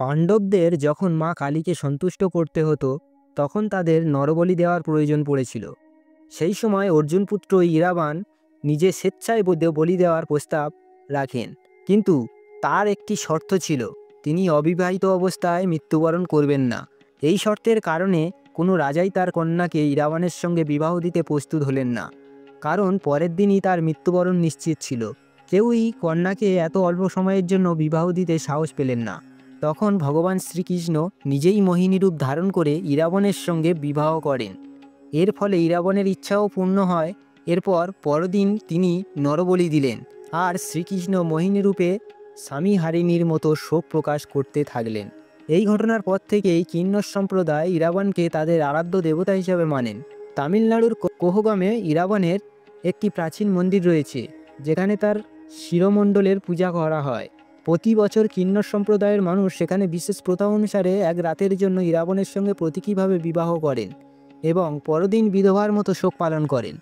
পাণ্ডবদের যখন মা কালীকে সন্তুষ্ট করতে হতো তখন তাদের নরবলি দেওয়ার প্রয়োজন পড়েছিল। সেই সময় অর্জুনপুত্র ইরাবান নিজে স্বেচ্ছায় বলি দেওয়ার প্রস্তাব রাখেন, কিন্তু তার একটি শর্ত ছিল, তিনি অবিবাহিত অবস্থায় মৃত্যুবরণ করবেন না। এই শর্তের কারণে কোনো রাজাই তার কন্যাকে ইরাবানের সঙ্গে বিবাহ দিতে প্রস্তুত হলেন না, কারণ পরের দিনই তার মৃত্যুবরণ নিশ্চিত ছিল। কেউই কন্যাকে এত অল্প সময়ের জন্য বিবাহ দিতে সাহস পেলেন না। তখন ভগবান শ্রীকৃষ্ণ নিজেই মোহিনী রূপ ধারণ করে ইরাবণের সঙ্গে বিবাহ করেন। এর ফলে ইরাবণের ইচ্ছাও পূর্ণ হয়। এরপর পরদিন তিনি নরবলি দিলেন, আর শ্রীকৃষ্ণ মোহিনী রূপে স্বামী হারিণীর মতো শোক প্রকাশ করতে থাকলেন। এই ঘটনার পর থেকেই কিন্নর সম্প্রদায় ইরাবণকে তাদের আরাধ্য দেবতা হিসাবে মানেন। তামিলনাড়ুর কোহগামে ইরাবণের একটি প্রাচীন মন্দির রয়েছে, যেখানে তার শিরোমণ্ডলের পূজা করা হয়। প্রতি বছর কিন্নর সম্প্রদায়ের মানুষ সেখানে বিশেষ প্রথা অনুসারে এক রাতের জন্য ইরাবণের সঙ্গে প্রতীকীভাবে বিবাহ করেন এবং পরদিন বিধবার মতো শোক পালন করেন।